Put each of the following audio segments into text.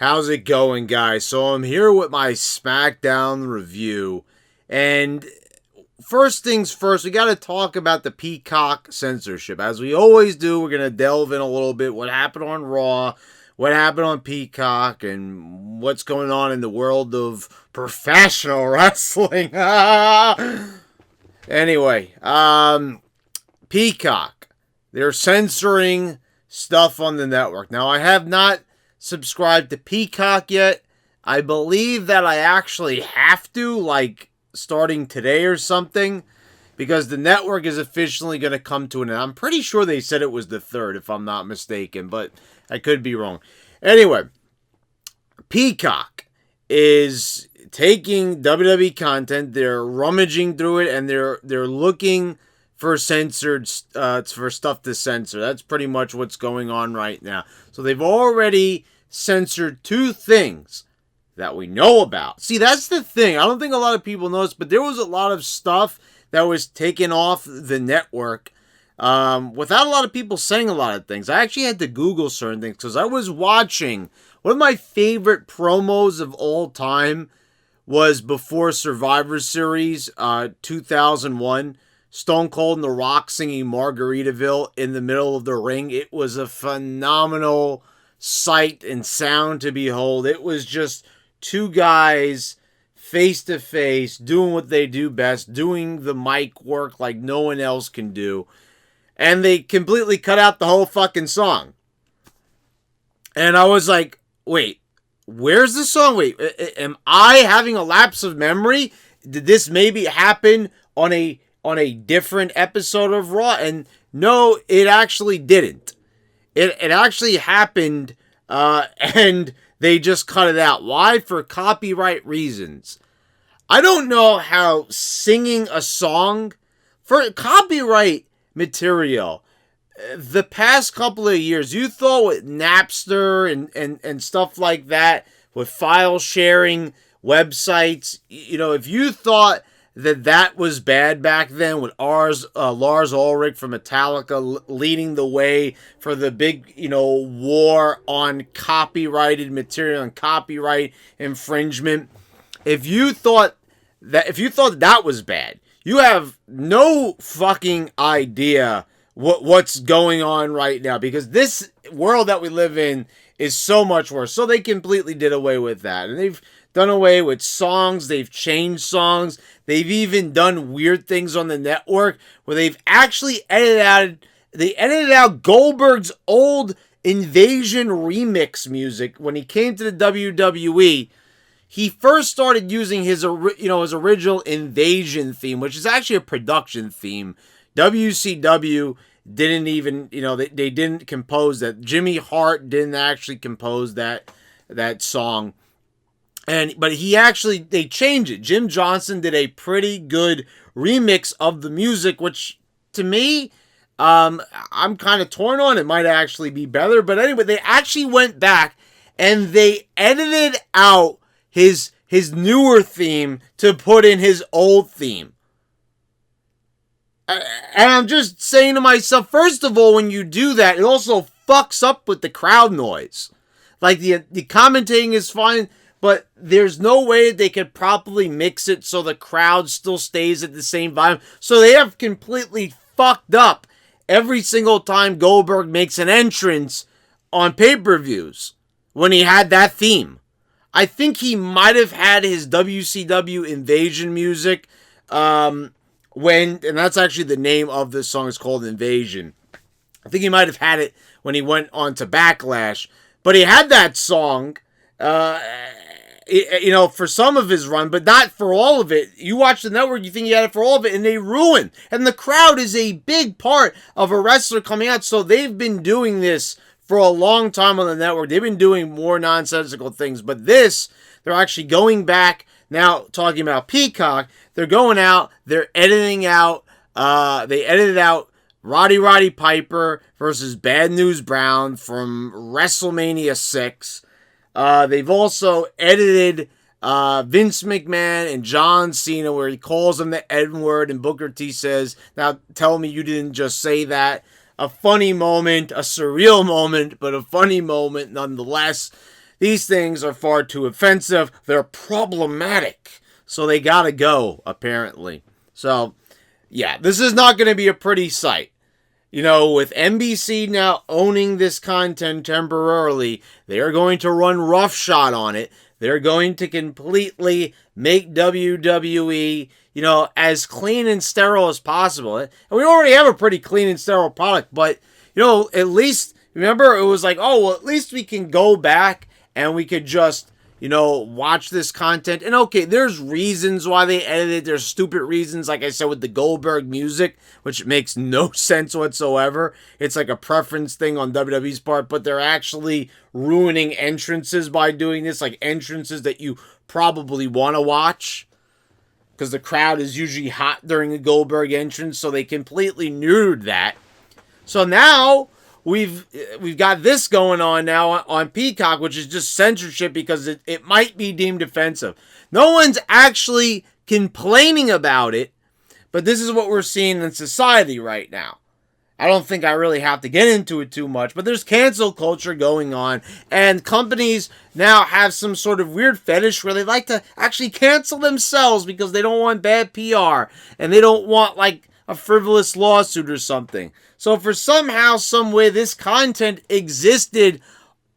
How's it going, guys? So I'm here with my Smackdown review, and first things first, we got to talk about the Peacock censorship. As we always do, we're going to delve in a little bit what happened on Raw, what happened on Peacock, and what's going on in the world of professional wrestling. Anyway, Peacock, they're censoring stuff on the network. Now, I have not subscribed to Peacock yet. I believe that I actually have to, like, starting today or something, because the network is officially going to come to an end. I'm pretty sure they said it was the 3rd, if I'm not mistaken, but I could be wrong. Anyway, Peacock is taking WWE content, they're rummaging through it, and they're looking for censored, for stuff to censor. That's pretty much what's going on right now. So they've already censored 2 things that we know about. See, that's the thing. I don't think a lot of people know this, but there was a lot of stuff that was taken off the network without a lot of people saying a lot of things. I actually had to Google certain things because I was watching one of my favorite promos of all time was before Survivor Series 2001. Stone Cold and The Rock singing Margaritaville in the middle of the ring. It was a phenomenal sight and sound to behold. It was just 2 guys face to face doing what they do best, doing the mic work like no one else can do. And they completely cut out the whole fucking song. And I was like, wait, where's the song? Wait, am I having a lapse of memory? Did this maybe happen on a different episode of Raw? And no, it actually didn't. It actually happened, and they just cut it out. Why? For copyright reasons. I don't know how singing a song for copyright material, the past couple of years, you thought with Napster and stuff like that, with file sharing websites, you know, if you thought that was bad back then with Lars Ulrich from Metallica leading the way for the big, war on copyrighted material and copyright infringement. If you thought that was bad, you have no fucking idea what's going on right now, because this world that we live in is so much worse. So they completely did away with that, and they've done away with songs. They've changed songs. They've even done weird things on the network where they've actually edited out Goldberg's old Invasion remix music when he came to the WWE. He first started using his original Invasion theme, which is actually a production theme. WCW didn't even, they didn't compose that. Jimmy Hart didn't actually compose that song. But they changed it. Jim Johnson did a pretty good remix of the music, which to me, I'm kind of torn on. It might actually be better. But anyway, they actually went back and they edited out his newer theme to put in his old theme. And I'm just saying to myself, first of all, when you do that, it also fucks up with the crowd noise. Like the commentating is fine, but there's no way they could properly mix it so the crowd still stays at the same volume. So they have completely fucked up every single time Goldberg makes an entrance on pay-per-views when he had that theme. I think he might have had his WCW Invasion music and that's actually the name of this song, is called Invasion. I think he might have had it when he went on to Backlash, but he had that song for some of his run, but not for all of it. You watch the network, you think he had it for all of it, and they ruin. And the crowd is a big part of a wrestler coming out, so they've been doing this for a long time on the network. They've been doing more nonsensical things, but this, they're actually going back now, talking about Peacock. They're going out, they're editing out, they edited out Roddy Piper versus Bad News Brown from WrestleMania 6. They've also edited Vince McMahon and John Cena, where he calls him the N-word, and Booker T says, "Now tell me you didn't just say that." A funny moment, a surreal moment, but a funny moment nonetheless. these things are far too offensive. They're problematic. So they gotta go, apparently. So, yeah, this is not going to be a pretty sight. You know, with NBC now owning this content temporarily, they're going to run roughshod on it. They're going to completely make WWE, you know, as clean and sterile as possible. And we already have a pretty clean and sterile product, but, you know, at least, remember, it was like, oh, well, at least we can go back and we could just, you know, watch this content. And okay, there's reasons why they edited. There's stupid reasons, like I said, with the Goldberg music, which makes no sense whatsoever. It's like a preference thing on WWE's part, but they're actually ruining entrances by doing this, like entrances that you probably want to watch, because the crowd is usually hot during the Goldberg entrance, so they completely neutered that. So now we've got this going on now on Peacock, which is just censorship because it might be deemed offensive. No one's actually complaining about it, but this is what we're seeing in society right now. I don't think I really have to get into it too much, but there's cancel culture going on, and companies now have some sort of weird fetish where they like to actually cancel themselves because they don't want bad PR, and they don't want, like, a frivolous lawsuit or something. So for somehow, some way, this content existed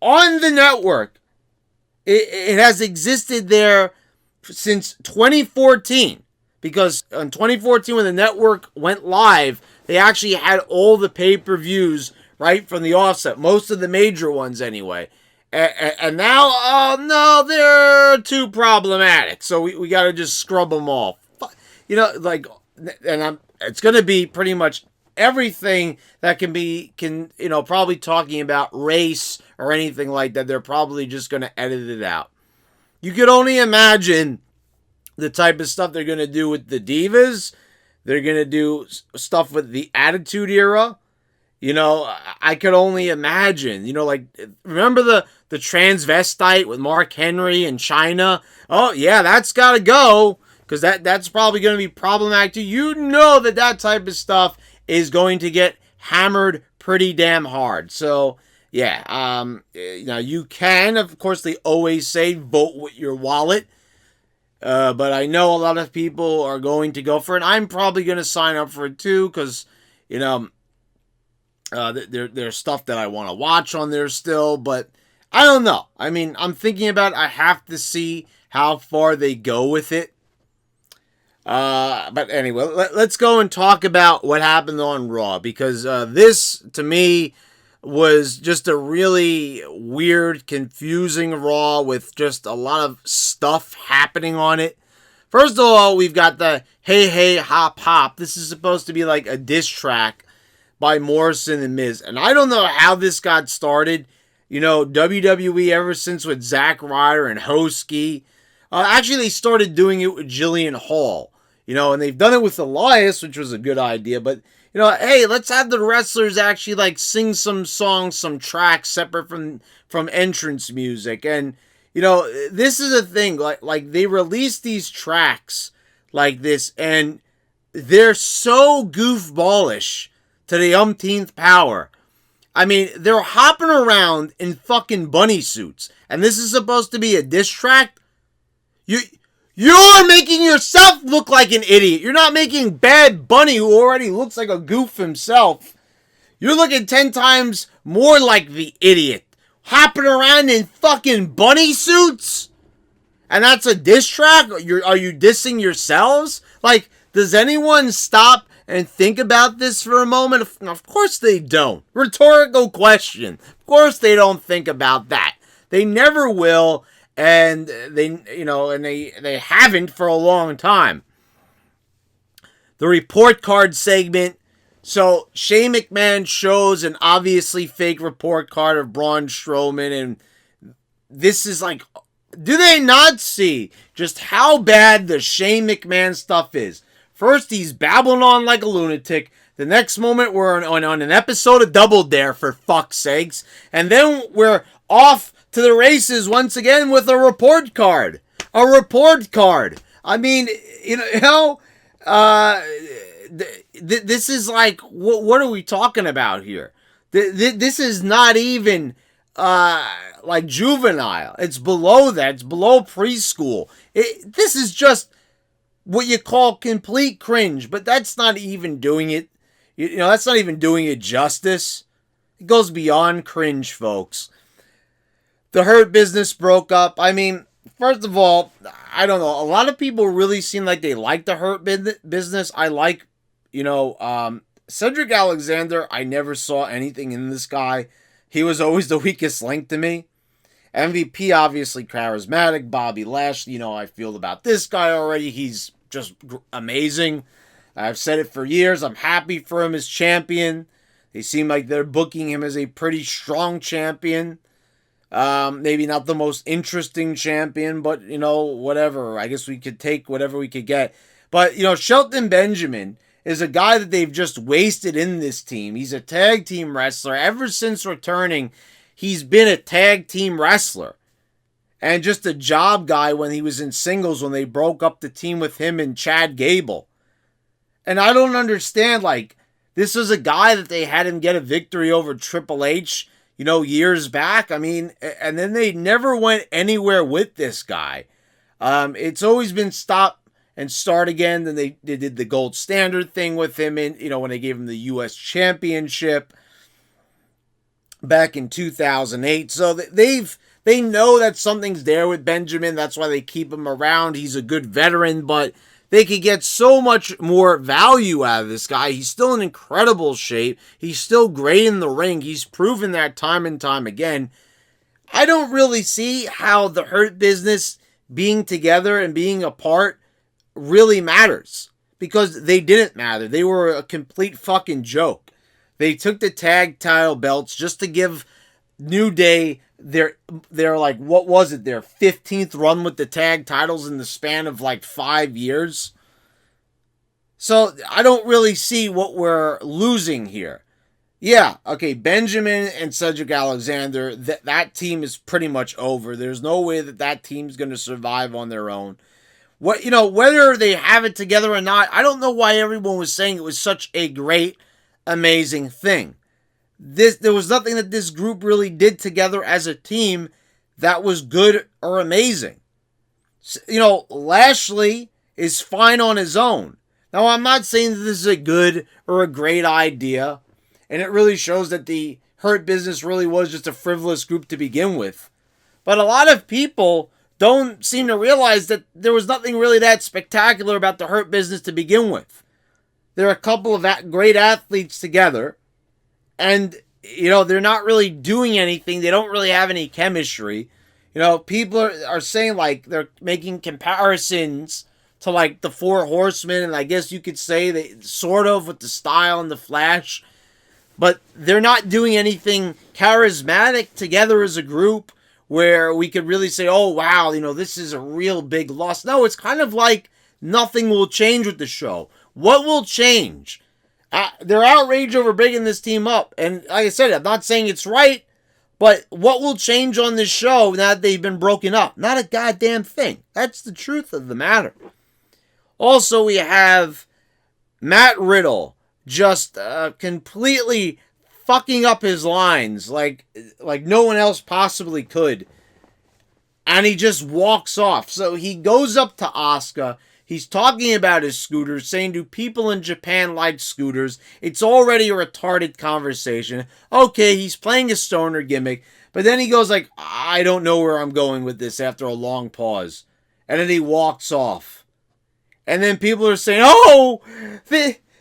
on the network. It has existed there since 2014. Because in 2014, when the network went live, they actually had all the pay-per-views right from the offset. Most of the major ones, anyway. And now, oh no, they're too problematic. So we got to just scrub them off. You know, like, and it's going to be pretty much everything that can, you know, probably talking about race or anything like that. They're probably just going to edit it out. You could only imagine the type of stuff they're going to do with the Divas. They're going to do stuff with the Attitude Era. You know, I could only imagine. You know, like, remember the transvestite with Mark Henry and China? Oh, yeah, that's got to go. Because that's probably going to be problematic too. You know that type of stuff is going to get hammered pretty damn hard. So, yeah. Now, you can, of course, they always say vote with your wallet. But I know a lot of people are going to go for it. I'm probably going to sign up for it too. Because, you know, there's stuff that I want to watch on there still. But I don't know. I mean, I'm thinking about it. I have to see how far they go with it. But anyway, let's go and talk about what happened on Raw, because this, to me, was just a really weird, confusing Raw with just a lot of stuff happening on it. First of all, we've got the Hey Hey Hop Hop. This is supposed to be like a diss track by Morrison and Miz, and I don't know how this got started. You know, WWE ever since with Zack Ryder and Hosky. Actually, they started doing it with Jillian Hall. You know, and they've done it with Elias, which was a good idea. But, you know, hey, let's have the wrestlers actually, like, sing some songs, some tracks separate from entrance music. And, you know, this is a thing. Like they release these tracks like this, and they're so goofballish to the umpteenth power. I mean, they're hopping around in fucking bunny suits. And this is supposed to be a diss track? You're making yourself look like an idiot. You're not making Bad Bunny, who already looks like a goof himself. You're looking 10 times more like the idiot. Hopping around in fucking bunny suits? And that's a diss track? Are you dissing yourselves? Like, does anyone stop and think about this for a moment? Of course they don't. Rhetorical question. Of course they don't think about that. They never will. And they haven't for a long time. The report card segment. So Shane McMahon shows an obviously fake report card of Braun Strowman, and this is like, do they not see just how bad the Shane McMahon stuff is? First, he's babbling on like a lunatic. The next moment, we're on an episode of Double Dare, for fuck's sakes, and then we're off to the races once again with a report card. A report card. I mean, this is like, what are we talking about here? This is not even like juvenile. It's below that. It's below preschool. This is just what you call complete cringe, but that's not even doing it. You know, that's not even doing it justice. It goes beyond cringe, folks. The Hurt Business broke up. I mean, first of all, I don't know. A lot of people really seem like they like the Hurt Business. I like, Cedric Alexander. I never saw anything in this guy. He was always the weakest link to me. MVP, obviously charismatic. Bobby Lashley, I feel about this guy already. He's just amazing. I've said it for years. I'm happy for him as champion. They seem like they're booking him as a pretty strong champion. Maybe not the most interesting champion, but, whatever. I guess we could take whatever we could get. But, Shelton Benjamin is a guy that they've just wasted in this team. He's a tag team wrestler. Ever since returning, he's been a tag team wrestler. And just a job guy when he was in singles when they broke up the team with him and Chad Gable. And I don't understand, this was a guy that they had him get a victory over Triple H, years back. I mean, and then they never went anywhere with this guy. It's always been stop and start again. Then they did the gold standard thing with him when they gave him the U.S. Championship back in 2008. So they know that something's there with Benjamin. That's why they keep him around. He's a good veteran, but they could get so much more value out of this guy. He's still in incredible shape. He's still great in the ring. He's proven that time and time again. I don't really see how the Hurt Business being together and being apart really matters, because they didn't matter. They were a complete fucking joke. They took the tag title belts just to give New Day their what was it, their 15th run with the tag titles in the span of 5 years. So I don't really see what we're losing here. Yeah, okay, Benjamin and Cedric Alexander, that team is pretty much over. There's no way that team's going to survive on their own. Whether they have it together or not, I don't know why everyone was saying it was such a great, amazing thing. There was nothing that this group really did together as a team that was good or amazing. Lashley is fine on his own. Now, I'm not saying that this is a good or a great idea, and it really shows that the Hurt Business really was just a frivolous group to begin with. But a lot of people don't seem to realize that there was nothing really that spectacular about the Hurt Business to begin with. They're a couple of great athletes together, and, they're not really doing anything. They don't really have any chemistry. People are saying, they're making comparisons to, the Four Horsemen, and I guess you could say they sort of with the style and the flash, but they're not doing anything charismatic together as a group where we could really say, oh, wow, this is a real big loss. No, it's kind of like nothing will change with the show. What will change? They're outraged over breaking this team up. And like I said, I'm not saying it's right, but what will change on this show now that they've been broken up? Not a goddamn thing. That's the truth of the matter. Also, we have Matt Riddle just completely fucking up his lines like no one else possibly could. And he just walks off. So he goes up to Asuka. He's talking about his scooters, saying, do people in Japan like scooters? It's already a retarded conversation. Okay, he's playing a stoner gimmick. But then he goes I don't know where I'm going with this after a long pause. And then he walks off. And then people are saying, oh,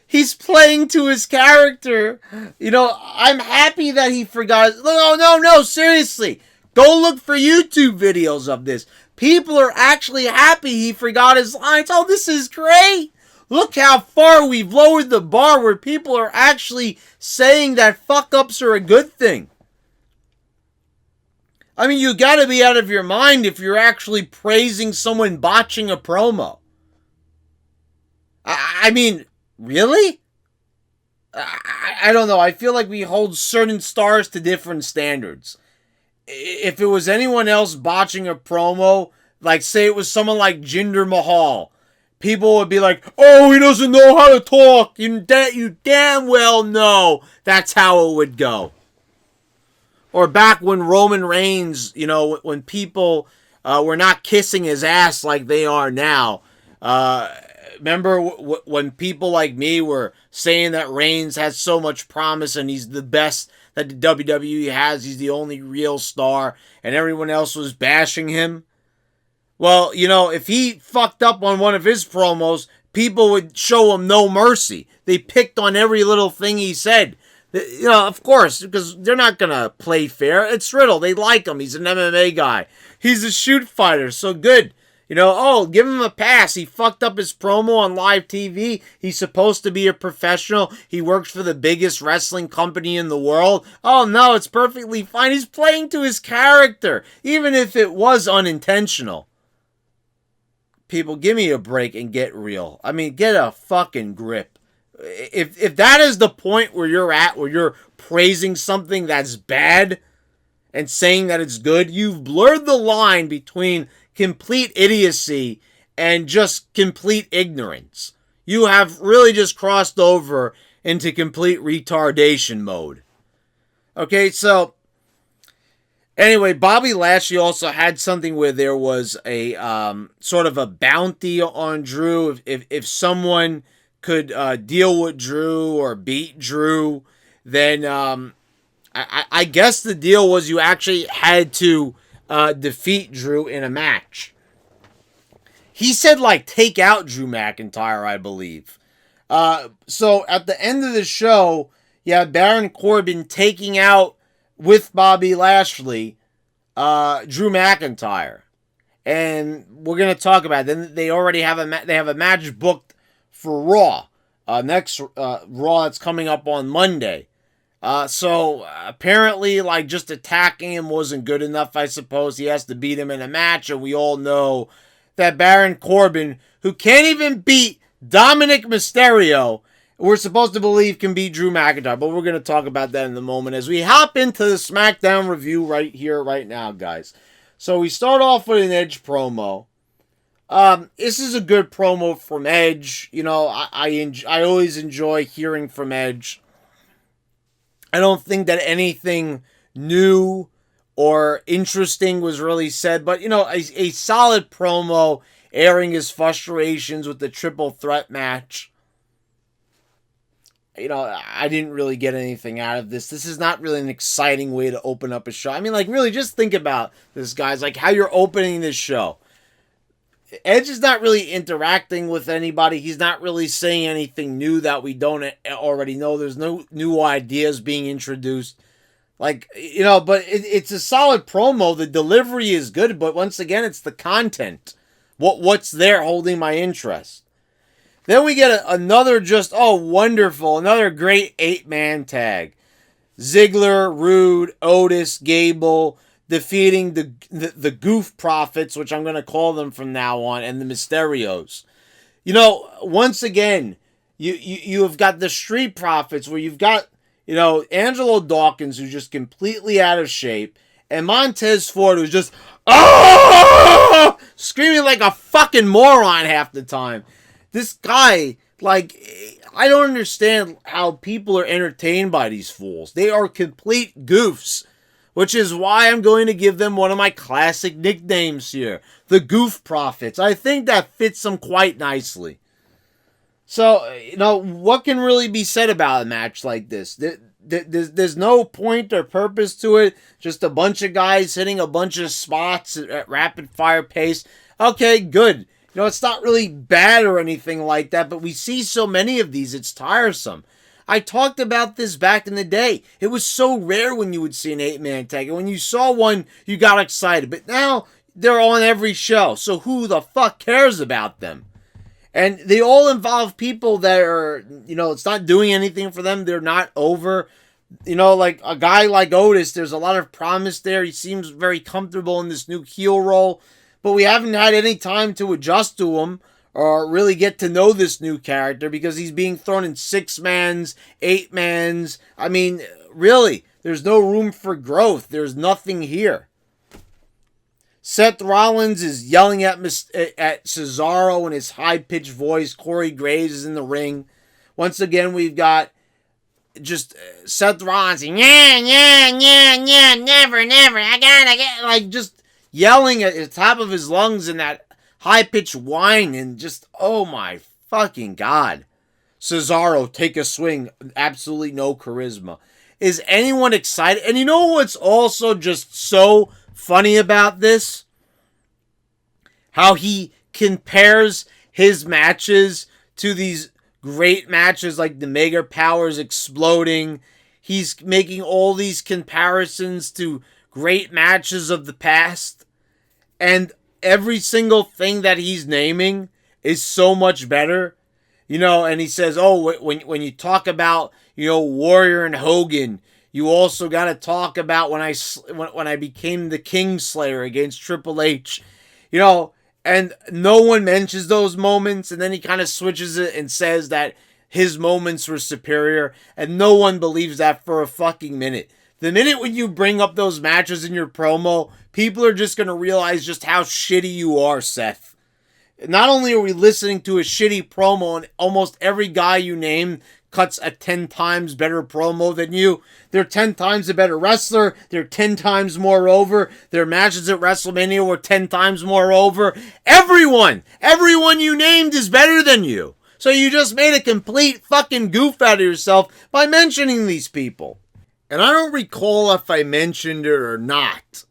he's playing to his character. I'm happy that he forgot. No, seriously. Go look for YouTube videos of this. People are actually happy he forgot his lines. Oh, this is great. Look how far we've lowered the bar where people are actually saying that fuck-ups are a good thing. I mean, you gotta be out of your mind if you're actually praising someone botching a promo. I mean, really? I don't know. I feel like we hold certain stars to different standards. If it was anyone else botching a promo, say it was someone like Jinder Mahal, people would be like, oh, he doesn't know how to talk. You damn well know that's how it would go. Or back when Roman Reigns, when people were not kissing his ass like they are now. Remember when people like me were saying that Reigns has so much promise and he's the best that the WWE has, he's the only real star, and everyone else was bashing him? Well, if he fucked up on one of his promos, people would show him no mercy. They picked on every little thing he said. Of course, because they're not going to play fair. It's Riddle. They like him. He's an MMA guy. He's a shoot fighter. So good. Give him a pass. He fucked up his promo on live TV. He's supposed to be a professional. He works for the biggest wrestling company in the world. Oh, no, it's perfectly fine. He's playing to his character, even if it was unintentional. People, give me a break and get real. I mean, get a fucking grip. If that is the point where you're at, where you're praising something that's bad and saying that it's good, you've blurred the line between complete idiocy and just complete ignorance. You have really just crossed over into complete retardation mode. Okay, so anyway, Bobby Lashley also had something where there was a sort of a bounty on Drew. If someone could deal with Drew or beat Drew, then I guess the deal was you actually had to defeat Drew in a match. He said, take out Drew McIntyre, I believe. So at the end of the show, you have Baron Corbin taking out, with Bobby Lashley, Drew McIntyre. And we're going to talk about it. Then they already have a match booked for Raw. Next Raw that's coming up on Monday. So apparently, just attacking him wasn't good enough, I suppose. He has to beat him in a match, and we all know that Baron Corbin, who can't even beat Dominic Mysterio, we're supposed to believe can beat Drew McIntyre, but we're going to talk about that in a moment as we hop into the SmackDown review right here, right now, guys. So we start off with an Edge promo. This is a good promo from Edge. I always enjoy hearing from Edge. I don't think that anything new or interesting was really said, but, a solid promo airing his frustrations with the triple threat match. I didn't really get anything out of this. This is not really an exciting way to open up a show. I mean, really, just think about this, guys, how you're opening this show. Edge is not really interacting with anybody. He's not really saying anything new that we don't already know. There's no new ideas being introduced. But it's a solid promo. The delivery is good, but once again, it's the content. What's there holding my interest? Then we get another another great 8-man tag. Ziggler, Rude, Otis, Gable, defeating the Goof Profits, which I'm going to call them from now on, and the Mysterios. Once again, you have got the Street Profits, where you've got, Angelo Dawkins, who's just completely out of shape, and Montez Ford, who's just, screaming like a fucking moron half the time. This guy, I don't understand how people are entertained by these fools. They are complete goofs, which is why I'm going to give them one of my classic nicknames here, the Goof Profits. I think that fits them quite nicely. So, what can really be said about a match like this? There's no point or purpose to it. Just a bunch of guys hitting a bunch of spots at rapid fire pace. Okay, good. It's not really bad or anything like that, but we see so many of these, it's tiresome. I talked about this back in the day. It was so rare when you would see an 8-man tag, and when you saw one, you got excited. But now, they're on every show, so who the fuck cares about them? And they all involve people that are, it's not doing anything for them. They're not over. Like a guy like Otis, there's a lot of promise there. He seems very comfortable in this new heel role. But we haven't had any time to adjust to him or really get to know this new character because he's being thrown in 6-mans, 8-mans. I mean, really, there's no room for growth. There's nothing here. Seth Rollins is yelling at Cesaro in his high-pitched voice. Corey Graves is in the ring. Once again, we've got just Seth Rollins, yeah, never, I gotta get, like, just yelling at the top of his lungs in that high-pitched whine, and just, oh my fucking God. Cesaro, take a swing, absolutely no charisma. Is anyone excited? And you know what's also just so funny about this? How he compares his matches to these great matches like the Mega Powers exploding. He's making all these comparisons to great matches of the past. And every single thing that he's naming is so much better. You know, and he says, oh, when you talk about, you know, Warrior and Hogan, you also got to talk about when I became the Kingslayer against Triple H. You know, and no one mentions those moments, and then he kind of switches it and says that his moments were superior, and no one believes that for a fucking minute. The minute when you bring up those matches in your promo, people are just going to realize just how shitty you are, Seth. Not only are we listening to a shitty promo, and almost every guy you name cuts a 10 times better promo than you. They're 10 times a better wrestler. They're 10 times more over. Their matches at WrestleMania were 10 times more over. Everyone you named is better than you. So you just made a complete fucking goof out of yourself by mentioning these people. And I don't recall if I mentioned it or not,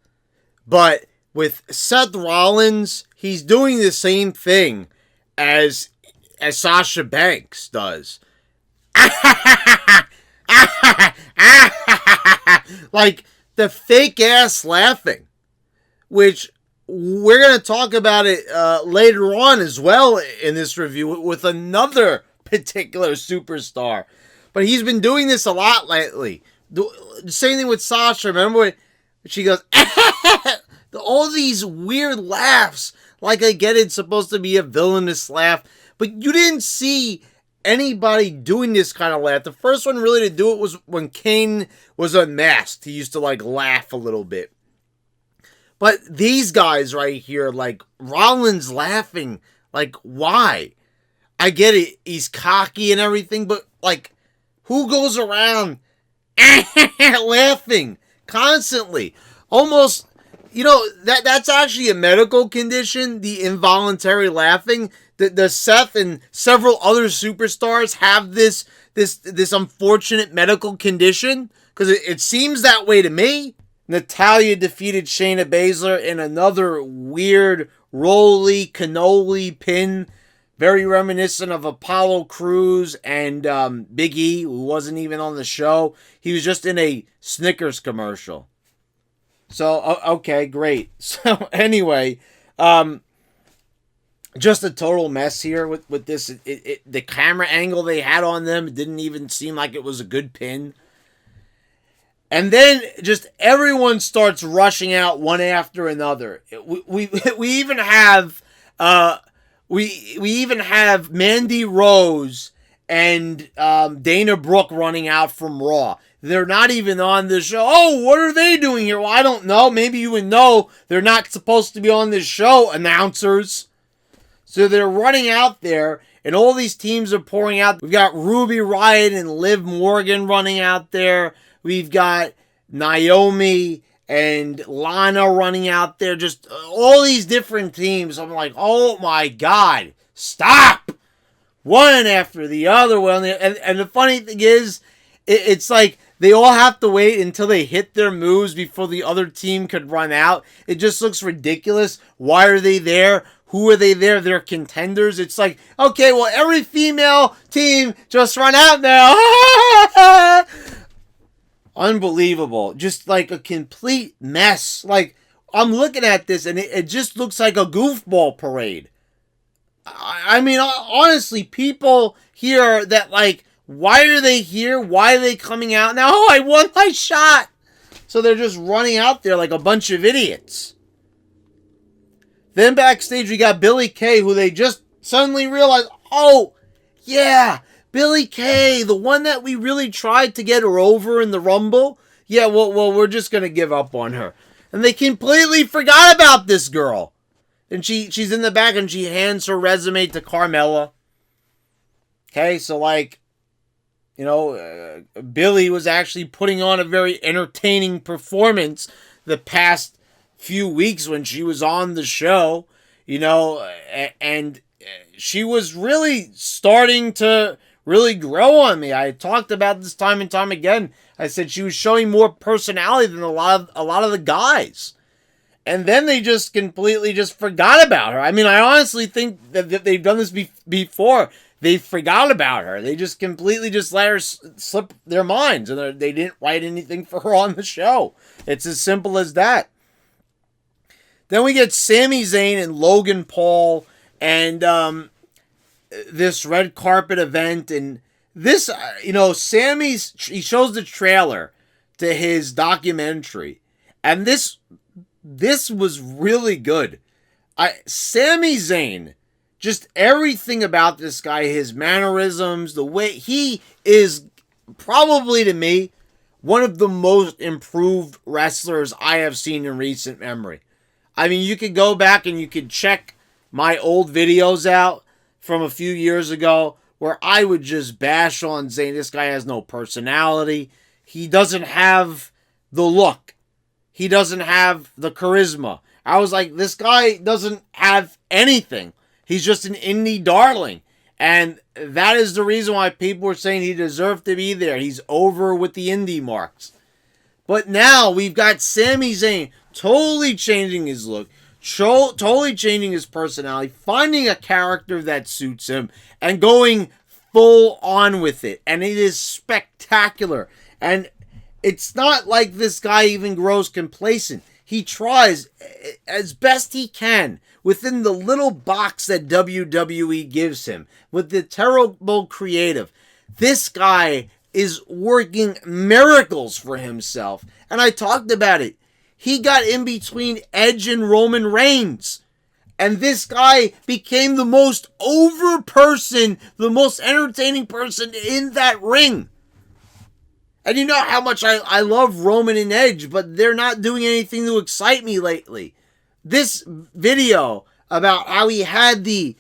but with Seth Rollins, he's doing the same thing as Sasha Banks does. Like the fake ass laughing, which we're going to talk about it later on as well in this review with another particular superstar. But he's been doing this a lot lately. The same thing with Sasha. Remember when she goes, all these weird laughs. Like, I get it's supposed to be a villainous laugh, but you didn't see anybody doing this kind of laugh. The first one really to do it was when Kane was unmasked. He used to like laugh a little bit. But these guys right here, like Rollins laughing, like why? I get it, he's cocky and everything, but like who goes around laughing constantly? Almost, you know, that's actually a medical condition, the involuntary laughing. The Seth and several other superstars have this unfortunate medical condition, because it seems that way to me. Natalya defeated Shayna Baszler in another weird roly cannoli pin, very reminiscent of Apollo Crews and Big E, who wasn't even on the show. He was just in a Snickers commercial. So okay, great. So anyway, just a total mess here with this. The camera angle they had on them, it didn't even seem like it was a good pin. And then just everyone starts rushing out one after another. We even have we even have Mandy Rose and Dana Brooke running out from Raw. They're not even on the show. Oh, what are they doing here? Well, I don't know. Maybe you would know. They're not supposed to be on this show, announcers. So they're running out there, and all these teams are pouring out. We've got Ruby Riott and Liv Morgan running out there. We've got Naomi and Lana running out there. Just all these different teams. I'm like, oh my God, stop! One after the other one. And the funny thing is, it's like they all have to wait until they hit their moves before the other team could run out. It just looks ridiculous. Why are they there? Who are they there? They're contenders. It's like, okay, well, every female team just run out now. Unbelievable. Just like a complete mess. Like, I'm looking at this and it just looks like a goofball parade. I mean, honestly, people here that like, why are they here? Why are they coming out now? Oh, I won my shot. So they're just running out there like a bunch of idiots. Then backstage, we got Billie Kay, who they just suddenly realized, oh, yeah, Billie Kay, the one that we really tried to get her over in the Rumble. Yeah, well, we're just going to give up on her. And they completely forgot about this girl. And she's in the back and she hands her resume to Carmella. Okay, so like, Billy was actually putting on a very entertaining performance the past few weeks when she was on the show, and she was really starting to really grow on me. I talked about this time and time again. I said she was showing more personality than a lot of the guys. And then they just completely just forgot about her. I mean, I honestly think that they've done this before. They forgot about her. They just completely just let her slip their minds. And they didn't write anything for her on the show. It's as simple as that. Then we get Sami Zayn and Logan Paul and this red carpet event. And this, he shows the trailer to his documentary. And this was really good. Sami Zayn, just everything about this guy, his mannerisms, the way he is probably, to me, one of the most improved wrestlers I have seen in recent memory. I mean, you could go back and you could check my old videos out from a few years ago where I would just bash on Zayn. This guy has no personality. He doesn't have the look. He doesn't have the charisma. I was like, this guy doesn't have anything. He's just an indie darling. And that is the reason why people were saying he deserved to be there. He's over with the indie marks. But now we've got Sami Zayn totally changing his look, totally changing his personality, finding a character that suits him, and going full on with it. And it is spectacular. And it's not like this guy even grows complacent. He tries as best he can within the little box that WWE gives him with the terrible creative. This guy is working miracles for himself. And I talked about it. He got in between Edge and Roman Reigns. And this guy became the most over person, the most entertaining person in that ring. And you know how much I love Roman and Edge, but they're not doing anything to excite me lately. This video about how he had the,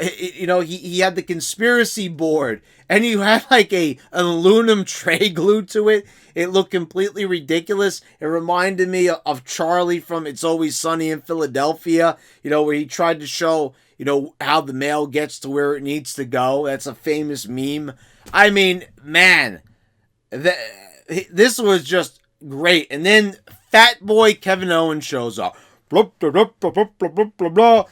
he had the conspiracy board, and you had like an aluminum tray glued to it. It looked completely ridiculous. It reminded me of Charlie from It's Always Sunny in Philadelphia, where he tried to show, how the mail gets to where it needs to go. That's a famous meme. I mean, man. This was just great. And then Fat Boy Kevin Owens shows up. Blah, blah, blah, blah, blah, blah, blah, blah.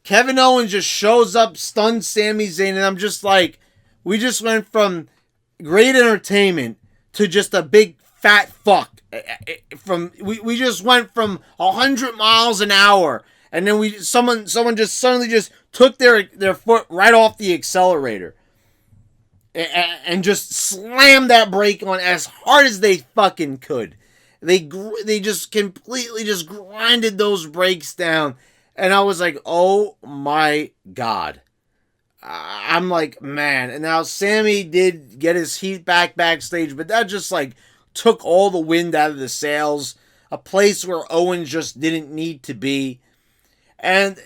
Kevin Owens just shows up, stuns Sami Zayn, and I'm just like, we just went from great entertainment to just a big fat fuck. We just went from 100 miles an hour, and then someone just suddenly just took their foot right off the accelerator. And just slammed that brake on as hard as they fucking could. They just completely just grinded those brakes down. And I was like, oh my God. I'm like, man. And now Sami did get his heat backstage, but that just like took all the wind out of the sails. A place where Owens just didn't need to be. And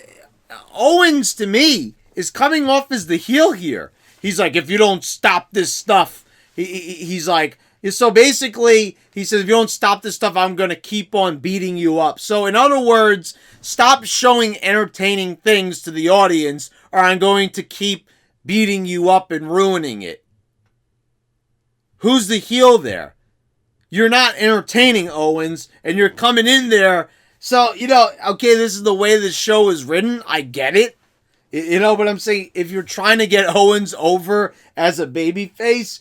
Owens, to me, is coming off as the heel here. He's like, if you don't stop this stuff, he's like, so basically, he says, if you don't stop this stuff, I'm going to keep on beating you up. So in other words, stop showing entertaining things to the audience, or I'm going to keep beating you up and ruining it. Who's the heel there? You're not entertaining, Owens, and you're coming in there. So, okay, this is the way this show is written. I get it. But I'm saying, if you're trying to get Owens over as a babyface,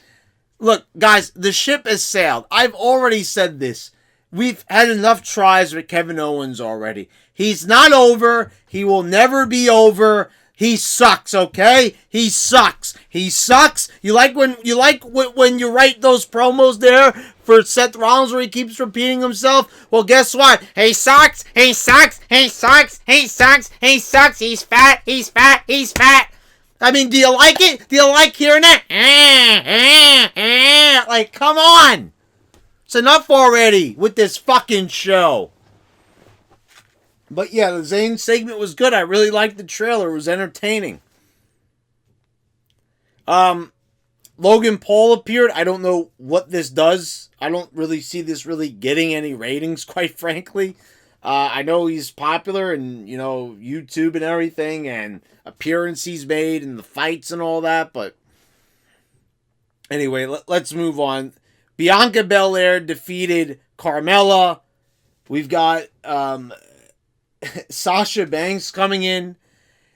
look, guys, the ship has sailed. I've already said this. We've had enough tries with Kevin Owens already. He's not over. He will never be over. He sucks, okay? He sucks. He sucks. You like when you write those promos there for Seth Rollins where he keeps repeating himself? Well, guess what? He sucks. He sucks. He sucks. He sucks. He sucks. He's fat. He's fat. He's fat. I mean, do you like it? Do you like hearing that? Like, come on. It's enough already with this fucking show. But yeah, the Zayn segment was good. I really liked the trailer. It was entertaining. Logan Paul appeared. I don't know what this does. I don't really see this really getting any ratings, quite frankly. I know he's popular and, YouTube and everything, and appearances he's made and the fights and all that, but anyway, let's move on. Bianca Belair defeated Carmella. We've got Sasha Banks coming in,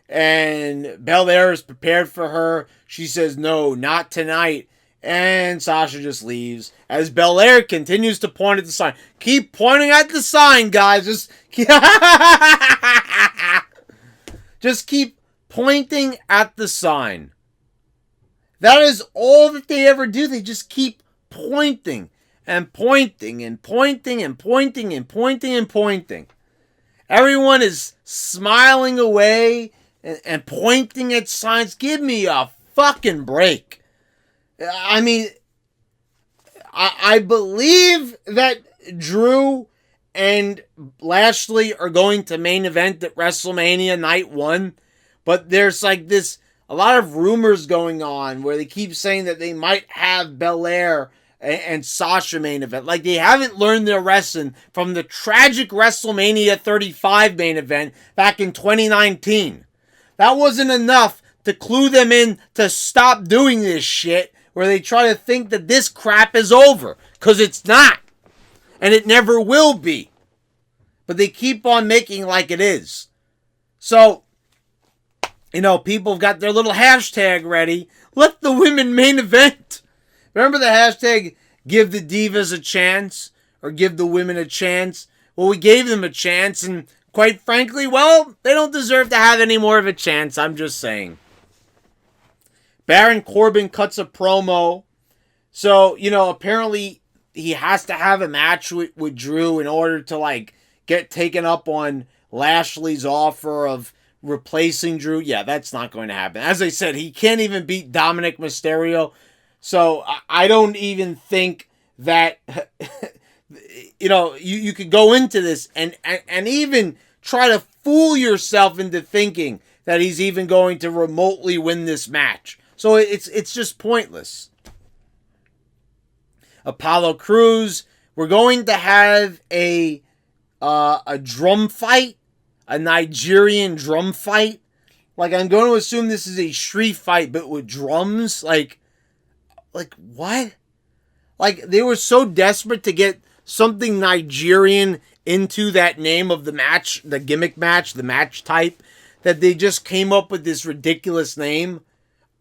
and Belair is prepared for her. She says, no, not tonight. And Sasha just leaves as Belair continues to point at the sign. Keep pointing at the sign, guys. Just keep pointing at the sign. That is all that they ever do. They just keep pointing and pointing and pointing and pointing and pointing and pointing. Everyone is smiling away and pointing at signs. Give me a fucking break. I mean, I believe that Drew and Lashley are going to main event at WrestleMania Night 1, but there's like this, a lot of rumors going on where they keep saying that they might have Belair and Sasha main event. Like they haven't learned their lesson from the tragic WrestleMania 35 main event back in 2019. That wasn't enough to clue them in to stop doing this shit where they try to think that this crap is over. Because it's not. And it never will be. But they keep on making like it is. So, people have got their little hashtag ready. Let the women main event. Remember the hashtag, give the divas a chance? Or give the women a chance? Well, we gave them a chance. And quite frankly, well, they don't deserve to have any more of a chance. I'm just saying. Baron Corbin cuts a promo. So, apparently he has to have a match with Drew in order to, get taken up on Lashley's offer of replacing Drew. Yeah, that's not going to happen. As I said, he can't even beat Dominic Mysterio. So, I don't even think that, you could go into this and even try to fool yourself into thinking that he's even going to remotely win this match. So it's just pointless. Apollo Crews, we're going to have a drum fight, a Nigerian drum fight. Like I'm going to assume this is a street fight, but with drums. Like what? Like they were so desperate to get something Nigerian into that name of the match, the gimmick match, the match type, that they just came up with this ridiculous name.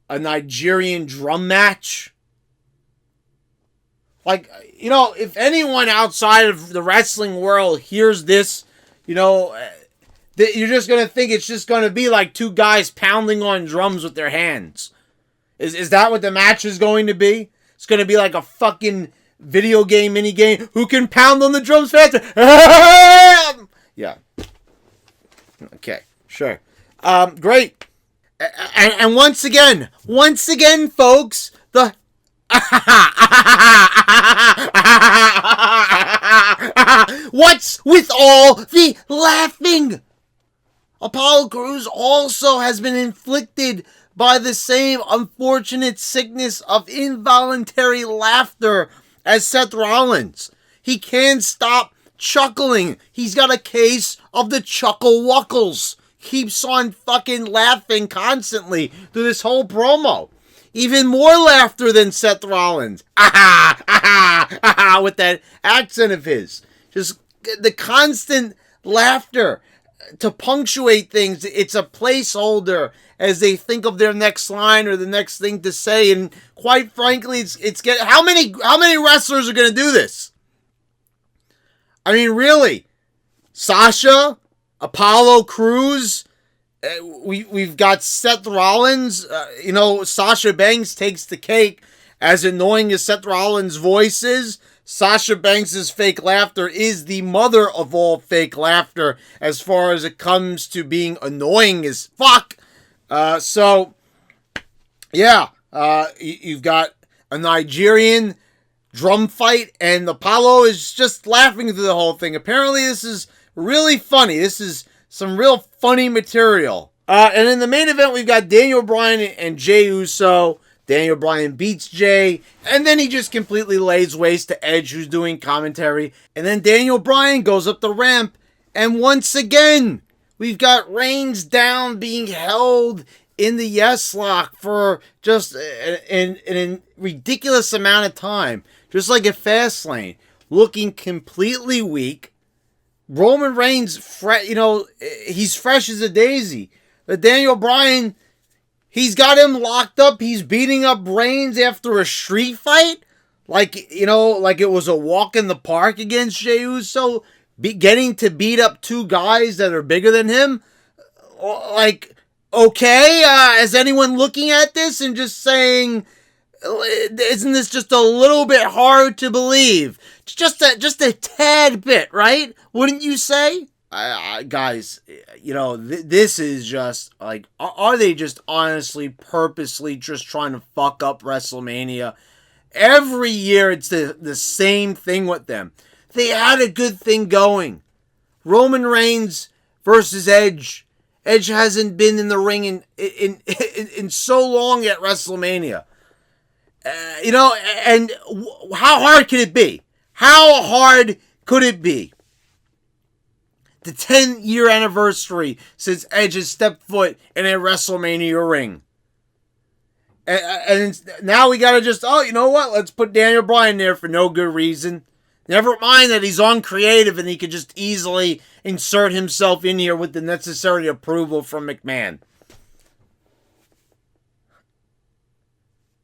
A Nigerian drum match. If anyone outside of the wrestling world hears this, you're just going to think it's just going to be like two guys pounding on drums with their hands. Is that what the match is going to be? It's going to be like a fucking video game, mini game. Who can pound on the drums faster? Yeah. Okay, sure. Great. And once again, folks, what's with all the laughing? Apollo Crews also has been inflicted by the same unfortunate sickness of involuntary laughter as Seth Rollins. He can't stop chuckling. He's got a case of the chuckle-wuckles. Keeps on fucking laughing constantly through this whole promo. Even more laughter than Seth Rollins. With that accent of his. Just the constant laughter to punctuate things. It's a placeholder as they think of their next line or the next thing to say. And quite frankly, it's getting... How many wrestlers are going to do this? I mean, really? Sasha? Apollo Crews, we've got Seth Rollins. Sasha Banks takes the cake. As annoying as Seth Rollins' voice is, Sasha Banks' fake laughter is the mother of all fake laughter as far as it comes to being annoying as fuck. You've got a Nigerian drum fight, and Apollo is just laughing through the whole thing. Apparently, this is really funny. This is some real funny material. And in the main event, we've got Daniel Bryan and Jey Uso. Daniel Bryan beats Jey, and then he just completely lays waste to Edge, who's doing commentary. And then Daniel Bryan goes up the ramp, and once again, we've got Reigns down, being held in the yes lock for just an ridiculous amount of time, just like at Fastlane, looking completely weak. Roman Reigns, he's fresh as a daisy. But Daniel Bryan, he's got him locked up. He's beating up Reigns after a street fight. Like it was a walk in the park against Jey Uso. Getting to beat up two guys that are bigger than him. Like, okay, is anyone looking at this and just saying, isn't this just a little bit hard to believe? Just a tad bit, right? Wouldn't you say? Guys, this is just like, are they just honestly, purposely just trying to fuck up WrestleMania? Every year it's the same thing with them. They had a good thing going. Roman Reigns versus Edge. Edge hasn't been in the ring in so long at WrestleMania. And how hard could it be? How hard could it be? The 10-year anniversary since Edge has stepped foot in a WrestleMania ring. And now we gotta just, you know what? Let's put Daniel Bryan there for no good reason. Never mind that he's uncreative and he could just easily insert himself in here with the necessary approval from McMahon.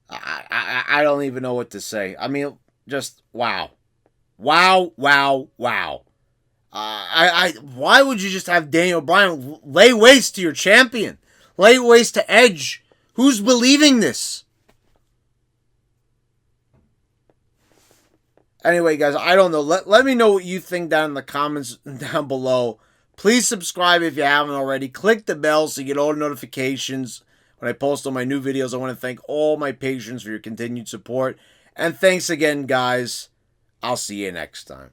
I don't even know what to say. I mean, just wow. Wow. Why would you just have Daniel Bryan lay waste to your champion? Lay waste to Edge? Who's believing this? Anyway, guys, I don't know. Let me know what you think down in the comments down below. Please subscribe if you haven't already. Click the bell so you get all the notifications when I post all my new videos. I want to thank all my patrons for your continued support. And thanks again, guys. I'll see you next time.